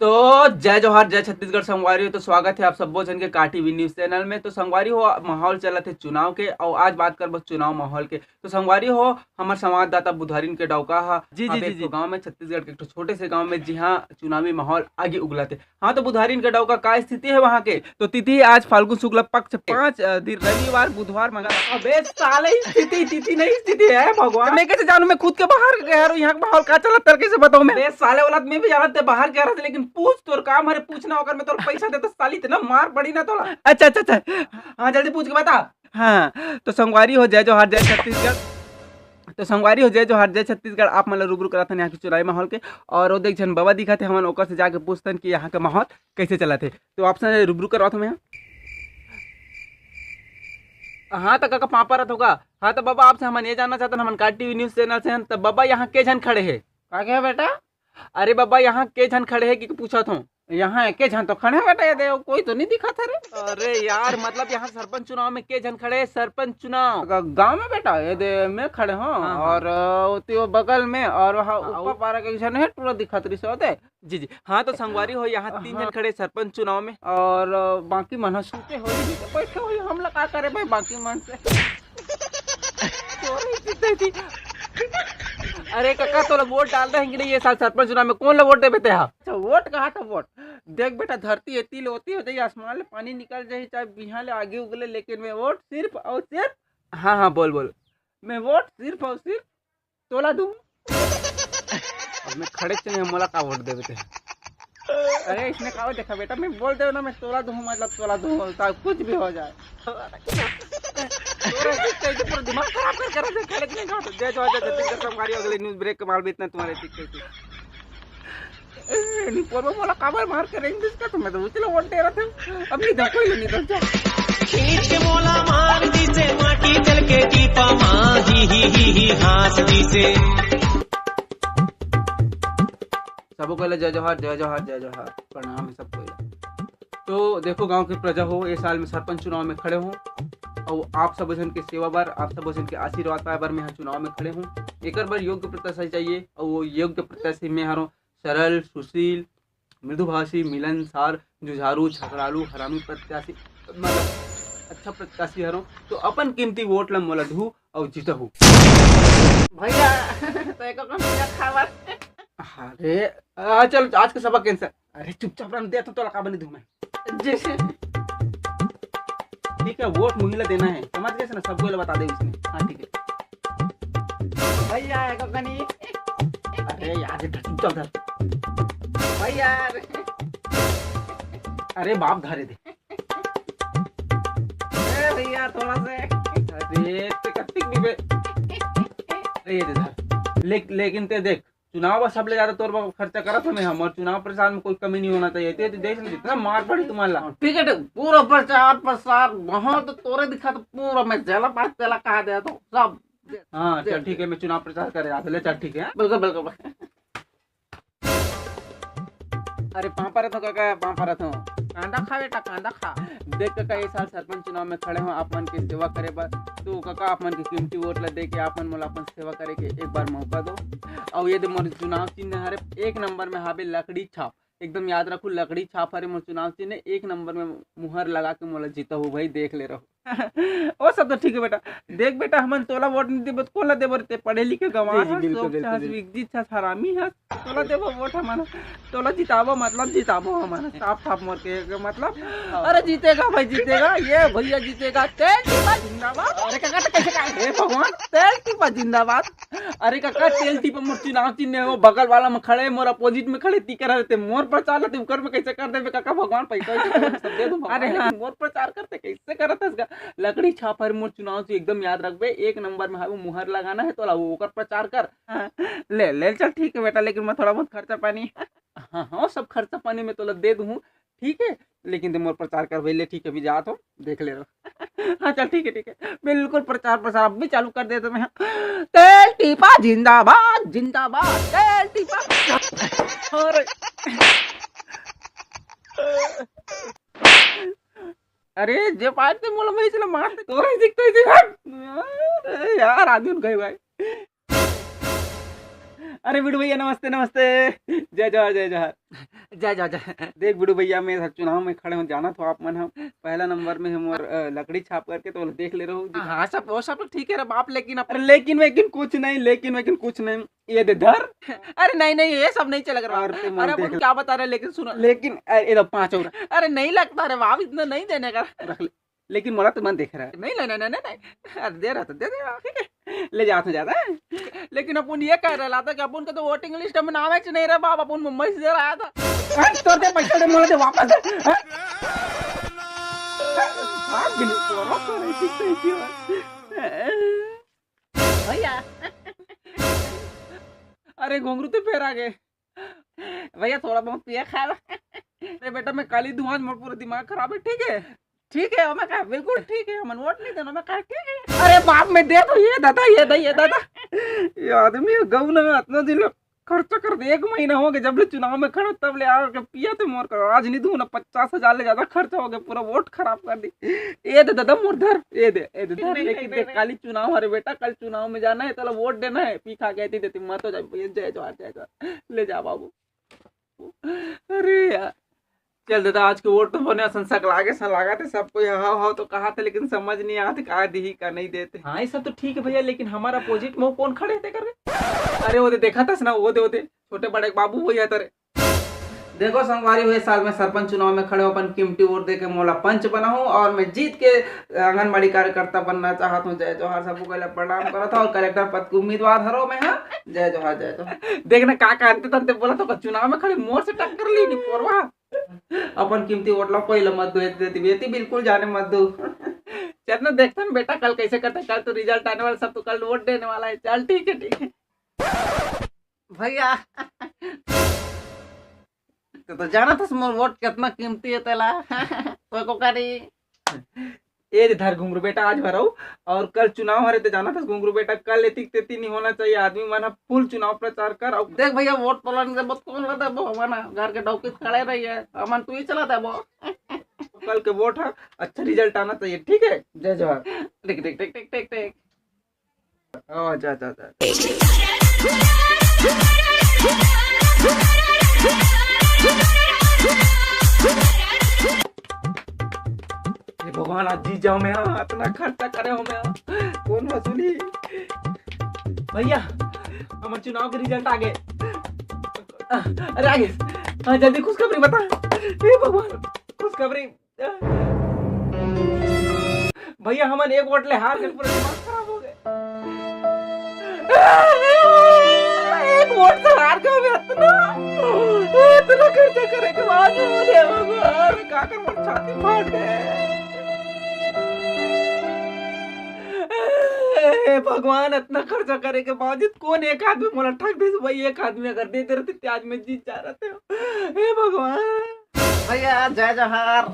तो जय जोहार जय छत्तीसगढ़ संगवारी हो। तो स्वागत है आप सब्बो जन के का टीवी न्यूज चैनल में। तो संगवारी हो माहौल चलत है चुनाव के और आज बात कर बस चुनाव माहौल के। तो संगवारी हो हमार संवाददाता बुधवारिन के डौका हा जी गांव में छत्तीसगढ़ के एक ठो छोटे से गांव में जी हाँ चुनावी माहौल आगे उगलत है। हाँ तो बुधवारिन के डौका का स्थिति है वहाँ के। तो तिथि आज फाल्गुन शुक्ल पक्ष 5 दिन रविवार बुधवार मंगल। अबे साले स्थिति तिथि नहीं स्थिति है भगवान। मैं कैसे जानू, मैं खुद के बाहर गया हूँ, यहाँ का माहौल का चलत तर कैसे बताऊँ मैं। बे साले औलाद में भी जानत बाहर गया रहा लेकिन पूछ तोर काम हरे पूछना होकर मैं तोर पैसा दे तो साली इतना मार पड़ी ना तोला। अच्छा अच्छा अच्छा हाँ जल्दी पूछ के बता। हाँ तो संगवारी हो जय जोहार जय छत्तीसगढ़। तो संगवारी हो जय जोहार जय छत्तीसगढ़। आप मतलब रूबरू करा था यहाँ के चुनावी माहौल के और वो देख जन बाबा दिखा थे हमन ओकर से जाके पूछतन कि यहाँ का माहौल कैसे चला थे। तो आपसे रूबरू करवा था मैं। हाँ तो काका पापा रथ होगा। हाँ तो बाबा आपसे हम ये जानना चाहते हैं, हम का टीवी न्यूज चैनल से हैं। तो बाबा यहाँ के जन खड़े हैं का क्या बेटा। अरे बाबा यहाँ के जन खड़े हैं कि पूछा था। यहाँ के जन तो खड़े हैं बेटा, ये देखो कोई तो नहीं दिखा था रे। अरे यार मतलब यहाँ सरपंच चुनाव में के जन खड़े हैं, सरपंच चुनाव गांव में बेटा ये दे में खड़े हो। और वो बगल में और वहाँ ऊपर 12 के जन है पूरा दिखा तरी से होते। जी जी हाँ तो संगवारी हो यहाँ 3 जन खड़े सरपंच चुनाव में और बाकी मन सूते हो बैठे हो। हम लोग का करे भाई बाकी मन से अरे काका तो वोट डाल रहे हैं कि नहीं ये साल सरपंच चुनाव में, कौन लोग वोट दे बेटे। अच्छा वोट कहा था वोट देख बेटा, धरती एती होती हो जाए आसमान ले पानी निकल जाए चाहे बिहार ले आगे उगले, लेकिन मैं वोट सिर्फ और सिर्फ हाँ हाँ बोल बोल मैं वोट सिर्फ और सिर्फ तोला दूँ। अब मैं खड़े से नहीं मोला का वोट दे बेटे। अरे इसने कहा देखा बेटा मैं बोल दे ना मैं तोला दूँ मतलब तोला दूँ कुछ भी हो जाए। पूरा दिमाग खराब कर दे खड़े नहीं कहा। जय जय छत्तीसगढ़ संगवारी अगले न्यूज़ ब्रेक के माल भी इतना तुम्हारे दिक्कत नहीं पूर्व मोला काबर मार कर इंग्लिश का तो मैं तो उतले वोट दे रहा था। अब नहीं दो कोई नहीं दो खींच के मोला मार दी से माटी जल के दीपा माँ ही हास दी से। सबको पहले जय जोहार जय जोहार जय जोहार प्रणाम है सबको। तो देखो गांव की प्रजा हो ये साल में सरपंच चुनाव में खड़े हो और आप सब जन के सेवा बार आप सब जन के आशीर्वाद पाए बार मैं यहाँ चुनाव में खड़े हूँ। एक बार योग्य प्रत्याशी चाहिए और वो योग्य प्रत्याशी में हारो सरल सुशील मृदुभाषी मिलनसार जुझारू छकड़ालू हरामी प्रत्याशी मतलब अच्छा प्रत्याशी हरो। तो अपन कीमती वोट ला मोला धू और जीतहू भैया। अरे चल आज का सबक कैंसर। अरे चुपचाप रन दे तो लगा बनी धू मैं जैसे ठीक है वोट मुहिला देना है समझ गए ना सबको बता दे इसने। हाँ ठीक है भैया ककनी। अरे यार चुपचाप धर भैया। अरे बाप धारे दे भैया थोड़ा से। अरे कत्तिक भी बे। अरे ये दे धर लेकिन ते देख चुनाव में सब ले ज्यादा तौर पर खर्चा करा था मैं हम और चुनाव प्रचार में कोई कमी नहीं होना चाहिए। तो देश में जितना मार पड़ी तुम्हारा ठीक है पूरा प्रचार प्रसार वहाँ तो तोरे दिखा तो पूरा मैं जला पास चला कहा दिया तो सब। हाँ चल ठीक है मैं चुनाव प्रचार करे आ ले चल ठीक है बिल्कुल बिल्कुल। अरे पापा रहा था काका पापा रहा था कांदा खा बेटा कांदा खा। देख काका ये साल सरपंच चुनाव में खड़े हो आप मन की सेवा करे बस। तो काका आप मन की कीमती वोट ला दे के आप मन मोला अपन सेवा करे के एक बार मौका दो। और ये मोर चुनाव चिन्ह हरे 1 नंबर में हावे लकड़ी छाप एकदम याद रखो लकड़ी छाप हरे मोर चुनाव चिन्ह 1 नंबर में मुहर लगा के मोला जीता हूँ भाई देख ले रहो। ओ सब तो ठीक है बेटा। देख बेटा हमन तोला वोट नहीं देबो कौन ला देबो रे पढ़े लिखे गवाह है हरामी है तोला देबो वोट हमन तोला जिताबो मतलब जिताबो हमन साफ साफ मोर के मतलब। अरे जीतेगा भाई जीतेगा ये भैया जीतेगा तेल टीपा जिंदाबाद। अरे काका कैसे का हे भगवान तेल टीपा जिंदाबाद। अरे काका तेल टीपा मोर चुनाव चिन्ह है वो बगल वाला में खड़े मोर अपोजिट में खड़े ती रहते मोर प्रचार लेते ऊपर में कैसे कर देबे काका भगवान पैसा सब दे दो। अरे मोर प्रचार करते कैसे करत है लकड़ी छाप हर मोर चुनाव से एकदम याद रखबे 1 नंबर में वो मुहर लगाना है तो वो कर प्रचार कर। ले ले चल ठीक है बेटा लेकिन मैं थोड़ा बहुत खर्चा पानी हाँ हाँ सब खर्चा पानी में तो दे दूँ ठीक है लेकिन तुम मोर प्रचार कर ले ठीक है अभी जा तो देख ले रहो। हाँ चल ठीक है बिल्कुल प्रचार प्रसार अब भी चालू कर दे तो मैं। तेल टीपा जिंदाबाद जिंदाबाद तेल टीपा। और अरे जे पार्ट ते मोला मैं चला मार तोरा ही दिखतो है यार आदमी गए भाई। अरे बिडू भैया नमस्ते नमस्ते जय जोहार जय जोहार। जा जा जा देख बिड़ू भैया, मैं चुनाव में खड़े हो जाना तो आप मन हम पहला नंबर में हम और लकड़ी छाप करके तो देख ले रहे हो। हाँ सब वो सब तो ठीक है रे बाप, लेकिन अरे लेकिन वेकिन कुछ नहीं, लेकिन वेकिन कुछ नहीं, ये दे धर। अरे नहीं नहीं ये सब नहीं चलेगा। अरे अपन क्या बता रहे, लेकिन सुनो, लेकिन ये 5 और। अरे नहीं लगता रे बाप, इतना नहीं देने का, रख ले। लेकिन मोला तो मन देख रहा है। नहीं नहीं नहीं नहीं, अरे दे रहा तो दे दे, ठीक है ले जाते ज्यादा है। लेकिन अपन ये कह रहा था कि अपन का तो वोटिंग लिस्ट में नाम है नहीं रहा बाप, अपन मुंबई से आया था। तो दे पैसा दे, मोला दे वापस दे। भैया अरे घुंघरू तो फिर आ गए भैया, थोड़ा बहुत पिया खाया। अरे बेटा मैं काली धुआं, मोर पूरा दिमाग खराब है। ठीक है ठीक है, मैं कहा बिल्कुल ठीक है, मन वोट नहीं देना। मैं कहा ठीक है। अरे बाप में दे तो ये दादा, ये दे ये दादा। ये आदमी गऊ ना इतना दिन खर्चा कर दे, 1 महीना हो गया जब ले चुनाव में खड़ा, तब ले आके पिया तो मोर कर। आज नहीं दूं ना, 50,000 ले ज्यादा खर्चा हो गया, पूरा वोट खराब कर दी। ये दे दादा मोर धर, ये दे धर। लेकिन देख काली चुनाव, अरे बेटा कल चुनाव में जाना है, तो वोट देना है। पी खा कहती देती मत हो जाए, जय जवाहर ले जा बाबू। अरे यार चल दादा, आज के वोट तो होने संसक लागे लगा थे सबको, हाँ तो कहा था, लेकिन समझ नहीं आते कहा दी का नहीं देते। हाँ ये सब तो ठीक है भैया, लेकिन हमारा अपोजिट में कौन खड़े थे कर? अरे वो देखा था ना, वो दे छोटे बड़े बाबू वही है तेरे। देखो संगवारी हुए साल में सरपंच चुनाव में खड़े हो, अपन कीमती वोट दे के मोला पंच बना हूँ, और मैं जीत के आंगनबाड़ी कार्यकर्ता बनना चाहता हूँ। जय जोहार, सबको पहले प्रणाम करा था, और कलेक्टर पद के उम्मीदवार हरो मैं। हाँ जय जोहार जय जोहार। देखना का अंते तंते बोला तो चुनाव में खड़े मोर से टक्कर ली नहीं पोरवा। अपन कीमती वोट ला पहले मत दो, देती बिल्कुल जाने मत दो। चल ना देखते हैं बेटा कल कैसे करते, कल तो रिजल्ट आने वाला, सब तो कल वोट देने वाला है। चल ठीक है भैया। तो जाना था मोर वोट कितना कीमती है तेला। तो को करी ये धर घुंघरू बेटा, आज भराऊ, और कल चुनाव हरे तो जाना था घुंघरू बेटा, कल एती नहीं होना चाहिए। आदमी माना फुल चुनाव प्रचार कर। और देख भैया वोट पलन से बहुत कौन रहता है, हमारा घर के डौकी खड़े रही है, अमन तू ही चलाता है वो। कल के वोट है, अच्छा रिजल्ट आना चाहिए। ठीक है जय जोहार। टिक टिक टिक टिक टिक टिक। जा जा जा। भगवान आज जी जाओ मैं, इतना खर्चा करे हो मैं, कौन वसूली। भैया हमारे चुनाव के रिजल्ट आ गए। अरे आगे हाँ जल्दी खुशखबरी बता। हे भगवान खुशखबरी। भैया हम 1 वोट ले हार गए, पूरा दिमाग खराब हो गए। 1 वोट से हार गए, इतना खर्चा करे के बाद भगवान का कर मोर छाती फाट गए। भगवान इतना खर्चा करे के बावजूद कौन एक आदमी मोला ठग दे भाई। एक आदमी अगर देते रहते आज में जीत जा रहे थे। हे भगवान। भैया जय जोहार।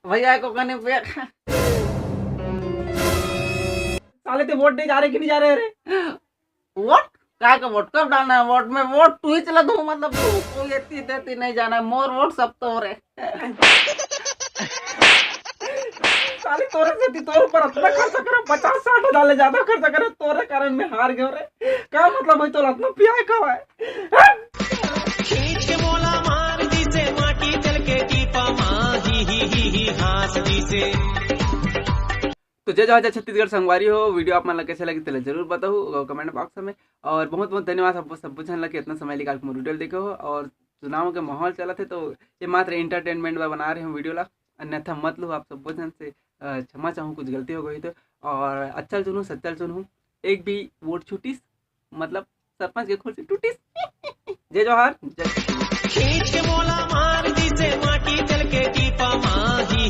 भैया को कहने पे साले ते वोट दे जा रहे कि नहीं जा रहे? वोट क्या का वोट कब डालना है? वोट में वोट तू ही चला दो, मतलब तू ये देती नहीं जाना, मोर वोट सब तो हो रहे। साले तोरे से तोरे पर इतना खर्चा करो, 50-60 हजार ज्यादा खर्चा करे, तोरे कारण में हार गए रे। क्या मतलब है तो इतना पिया कब है? खींच के मोला मार दी से माटी चल के टीपा माँ ही हास दी से। तो जय जवाहर छत्तीसगढ़ संगवारी हो, वीडियो आप मन कैसे लगी तो जरूर बताओ कमेंट बॉक्स में। और बहुत बहुत धन्यवाद आपको सब बुझन लगे इतना समय निकाल के वीडियो देखे हो। और चुनाव के माहौल चला थे तो ये मात्र एंटरटेनमेंट में बना रहे हैं वीडियो ला, अन्यथा मत लो। आप सब बुझन से क्षमा चाहूँ कुछ गलती हो गई तो। और अच्छा चुनूँ सच्चल चुनूँ, एक भी वोट छूटीस मतलब सरपंच के खुर्सी टूटीस। जय जवाहर जय। खींच के मोला मार दी से माटी चल के टीपा माँ ही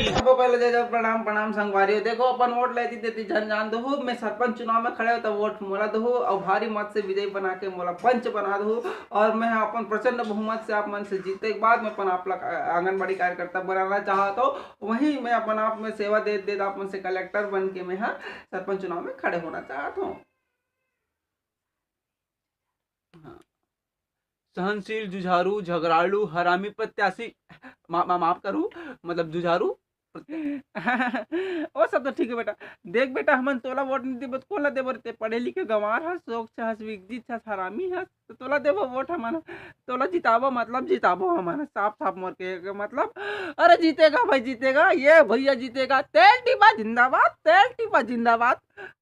सबको पहले जय जय प्रणाम प्रणाम संगवारी। देखो अपन वोट लेती देती जन जान दो, मैं सरपंच चुनाव में खड़े हो तो वोट मोला दो, और भारी मत से विजयी बना के मोला पंच बना दो। और मैं अपन प्रचंड बहुमत से आप मन से जीते के बाद मैं अपन आप आंगनबाड़ी कार्यकर्ता बनाना चाहता हूँ। वहीं मैं अपन आप में सेवा दे आप मन से कलेक्टर बन के मैं सरपंच चुनाव में खड़े होना चाहता हूँ। सहनशील जुझारू झगड़ालू हरामी प्रत्याशी माफ करूँ मतलब जुझारू वो सब तो ठीक है बेटा। देख बेटा हमन तोला वोट नहीं देबो तो कोन ला देबो रे? ते पढ़े लिखे गंवार हस, शौक से हस, विकसित हस, हरामी हस, तो तोला देबो वोट हमन। तोला जिताबो मतलब जिताबो हमन, साफ-साफ मोर के मतलब। अरे जीतेगा भाई जीतेगा, ये भैया जीतेगा। तेल टिपा जिंदाबाद, तेल टिपा जिंदाबाद।